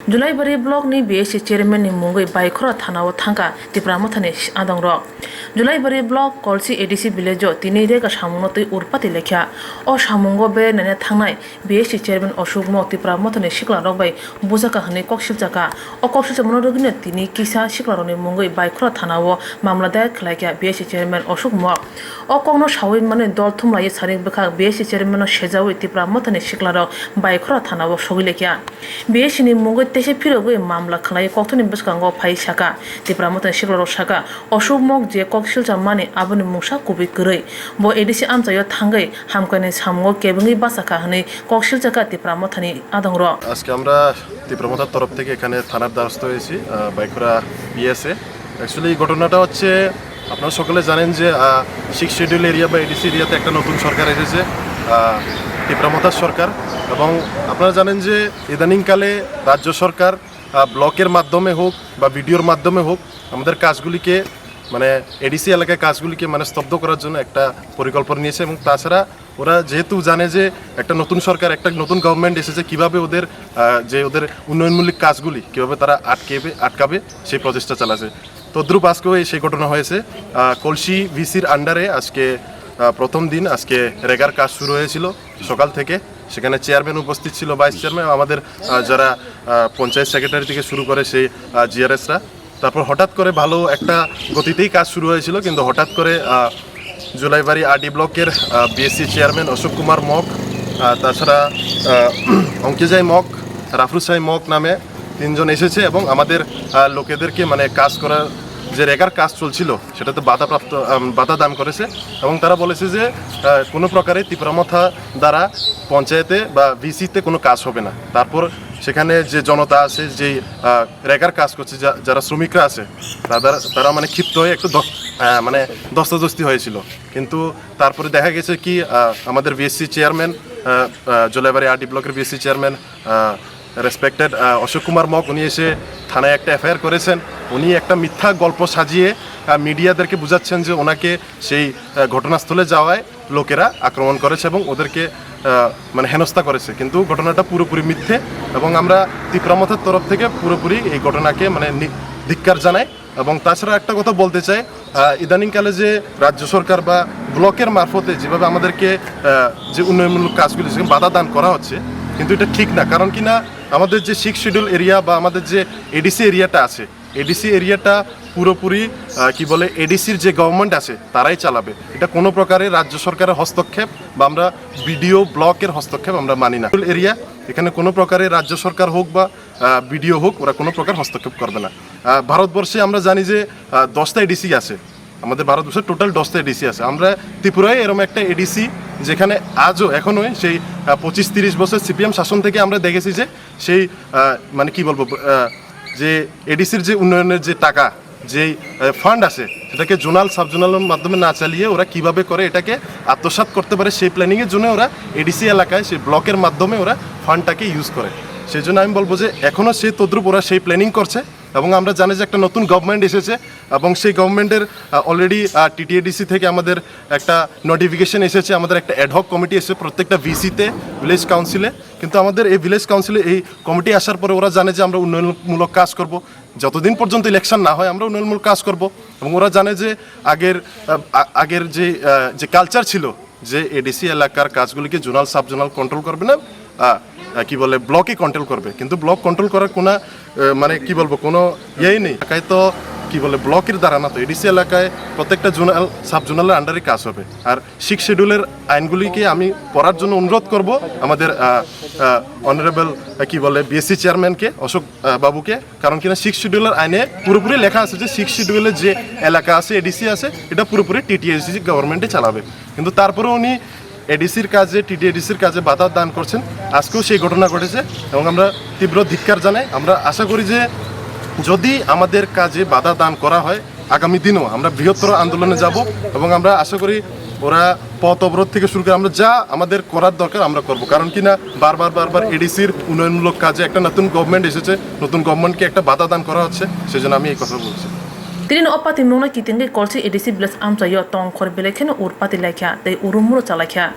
जुलाइबारि block नि BAC chairman नि मुंगै बाइखरा थानाव थांगा TIPRA Mothani आदं रक जुलाइबारि ब्लक कलसी ADC विलेज तिनि रेगा सामुंगतै उरपाति लेख्या अ सामुंग बे नने थांनाय BAC चेयरमैन अशोकमो TIPRA Mothani सिखला रकबाय बुजाका हनै कक्सिलजाका अ कक्सिलजा मनरगने तिनि किसा सिखलारनि मुंगै बाइखरा थानाव मामला दायर खलायख्या BAC चेयरमैन अशोकमो अ कगनो सावै माने दल थुमलायै सारि बखा BAC चेयरमैन सेजावै TIPRA Mothani सिखलार बाइखरा थानाव सगिलेख्या BAC नि मुंगै तेसे फिरगै मामला खलाय कक्तनि बसकांगो फाइ साका TIPRA Mothani सिखलार साका अशोकमो जे कक्सिलजा माने आबनि मुसा कुबि गरै बो ADC आमचायो थांगै हामकाने सामगो केबंगै बासाका हनै कक्सिलजाका TIPRA Mothani आदं र আজকে আমরা ত্রিপুরা মথার তরফ থেকে এখানে থানার দ্বারস্থ হয়েছি বাইখোরা পিএসএ। অ্যাকচুয়ালি ঘটনাটা হচ্ছে আপনারা সকলে জানেন যে 6 শিডিউল এরিয়া বা এডিসি এরিয়াতে একটা নতুন সরকার এসেছে, ত্রিপুরা মথার সরকার। এবং আপনারা জানেন যে ইদানিংকালে রাজ্য সরকার ব্লকের মাধ্যমে হোক বা ভিডিওর মাধ্যমে হোক আমাদের কাজগুলিকে মানে এডিসি এলাকায় কাজগুলিকে মানে স্তব্ধ করার জন্য একটা পরিকল্পনা নিয়েছে। এবং তাছাড়া ওরা যেহেতু জানে যে একটা নতুন সরকার, একটা নতুন গভর্নমেন্ট এসেছে, কীভাবে ওদের ওদের উন্নয়নমূলক কাজগুলি কীভাবে তারা আটকাবে সেই প্রচেষ্টা চালাছে। তদ্রুপ আজকেও সেই ঘটনা হয়েছে। কলসি ভিসির আন্ডারে আজকে প্রথম দিন আজকে রেগার কাজ শুরু হয়েছিল সকাল থেকে। সেখানে চেয়ারম্যান উপস্থিত ছিল, ভাইস চেয়ারম্যান, আমাদের যারা পঞ্চায়েত সেক্রেটারি থেকে শুরু করে সেই জিআরএসরা। তারপর হঠাৎ করে ভালো একটা গতিতেই কাজ শুরু হয়েছিল, কিন্তু হঠাৎ করে জুলাইবাড়ি আরডি ব্লকের BAC চেয়ারম্যান অশোক কুমার মক, তাছাড়া অঙ্কিজাই মক, রাফরুসাই মক নামে তিনজন এসেছে এবং আমাদের লোকেদেরকে মানে কাজ করার যে রেগার কাজ চলছিল সেটাতে বাধা দান করেছে। এবং তারা বলেছে যে কোনো প্রকারে ত্রিপুরা মথা দ্বারা পঞ্চায়েতে বা VCতে কোনো কাজ হবে না। তারপর সেখানে যে জনতা আছে, যে রেগার কাজ করছে, যারা শ্রমিকরা আছে, তারা মানে ক্ষিপ্ত হয়ে একটু মানে দস্তাদস্তি হয়েছিল। কিন্তু তারপরে দেখা গেছে কি আমাদের BAC চেয়ারম্যান, জুলাইবাড়ি আরডি ব্লকের BAC chairman respected Ashok Kumar Mog, উনি এসে থানায় একটা FIR করেছেন। উনি একটা মিথ্যা গল্প সাজিয়ে মিডিয়াদেরকে বুঝাচ্ছেন যে ওনাকে সেই ঘটনাস্থলে যাওয়ায় লোকেরা আক্রমণ করেছে এবং ওদেরকে মানে হেনস্থা করেছে। কিন্তু ঘটনাটা পুরোপুরি মিথ্যে এবং আমরা ত্রিপুরা মথার তরফ থেকে পুরোপুরি এই ঘটনাকে মানে ধিক্কার জানাই। এবং তাছাড়া একটা কথা বলতে চাই, ইদানিংকালে যে রাজ্য সরকার বা ব্লকের মারফতে যেভাবে আমাদেরকে যে উন্নয়নমূলক কাজগুলি সেখানে বাধা দান করা হচ্ছে, কিন্তু এটা ঠিক না। কারণ কি না, আমাদের যে 6 শিডিউল এরিয়া বা আমাদের যে এডিসি এরিয়াটা আছে, এডিসি এরিয়াটা পুরোপুরি কি বলে এডিসির যে গভর্নমেন্ট আছে তারাই চালাবে। এটা কোনো প্রকারের রাজ্য সরকারের হস্তক্ষেপ বা আমরা বিডিও ব্লকের হস্তক্ষেপ আমরা মানি না। এরিয়া এখানে কোনো প্রকারের রাজ্য সরকার হোক বা বিডিও হোক, ওরা কোনো প্রকার হস্তক্ষেপ করবে না। ভারতবর্ষে আমরা জানি যে 10টা এডিসি আছে, আমাদের ভারতবর্ষে টোটাল 10টা এডিসি আছে। আমরা ত্রিপুরায় এরকম একটা এডিসি যেখানে আজও এখনও সেই 25-30 বছর CPM শাসন থেকে আমরা দেখেছি যে সেই মানে কি বলবো, যে এডিসির যে উন্নয়নের যে টাকা, যেই ফান্ড আছে, সেটাকে জোনাল সাবজোনালের মাধ্যমে না চালিয়ে ওরা কিভাবে করে এটাকে আত্মসাৎ করতে পারে সেই প্ল্যানিংয়ের জন্য ওরা এডিসি এলাকায় সেই ব্লকের মাধ্যমে ওরা ফান্ডটাকে ইউজ করে। সেই জন্য আমি বলবো যে এখনও সেই তদ্রুপ ওরা সেই প্ল্যানিং করছে। এবং আমরা জানি যে একটা নতুন গভর্নমেন্ট এসেছে এবং সেই গভর্নমেন্টের অলরেডি TTADC থেকে আমাদের একটা নোটিফিকেশন এসেছে, আমাদের একটা অ্যাডহক কমিটি এসেছে প্রত্যেকটা VCতে, ভিলেজ কাউন্সিলে। কিন্তু আমাদের এই ভিলেজ কাউন্সিলে এই কমিটি আসার পরে ওরা জানে যে আমরা উন্নয়নমূলক কাজ করব, যতদিন পর্যন্ত ইলেকশন না হয় আমরা উন্নয়নমূলক কাজ করব। এবং ওরা জানে যে আগের যে কালচার ছিল যে এডিসি এলাকার কাজগুলিকে জোনাল সাবজোনাল কন্ট্রোল করবে না, কি বলে ব্লকে কন্ট্রোল করবে। কিন্তু ব্লক কন্ট্রোল করার কোনো মানে কি বলবো কোনো ইয়েই নেই। এলাকায় তো কি বলে ব্লকের দ্বারা না, তো এডিসি এলাকায় প্রত্যেকটা জোনাল সাব জোনালের আন্ডারে কাজ হবে। আর 6 শিডিউলের আইনগুলিকে আমি পড়ার জন্য অনুরোধ করব আমাদের অনারেবল কি বলে BAC চেয়ারম্যানকে, অশোক বাবুকে। কারণ কিনা 6 শিডিউলের আইনে পুরোপুরি লেখা আছে যে 6 শিডিউলের যে এলাকা আছে, এডিসি আছে, এটা পুরোপুরি TTADC গভর্নমেন্টে চালাবে। কিন্তু তারপরেও উনি এডিসির কাজে, TTADCর কাজে বাধা দান করছেন। আজকেও সেই ঘটনা ঘটেছে এবং আমরা তীব্র ধিক্কার জানাই। আমরা আশা করি যে যদি আমাদের কাজে বাধা দান করা হয়, আগামী দিনেও আমরা বৃহত্তর আন্দোলনে যাব এবং আমরা আশা করি ওরা পথ অবরোধ থেকে শুরু করে আমরা যা আমাদের করার দরকার আমরা করব। কারণ কি না, বারবার এডিসির উন্নয়নমূলক কাজে একটা নতুন গভর্নমেন্ট এসেছে, নতুন গভর্নমেন্টকে একটা বাধা দান করা হচ্ছে, সেজন্য আমি এই কথা বলছি। Tirin opati mungna kitinge kolsi edisi bilas amsa yo tong khor belekhen urpati laikya, tei urumuro chalakya.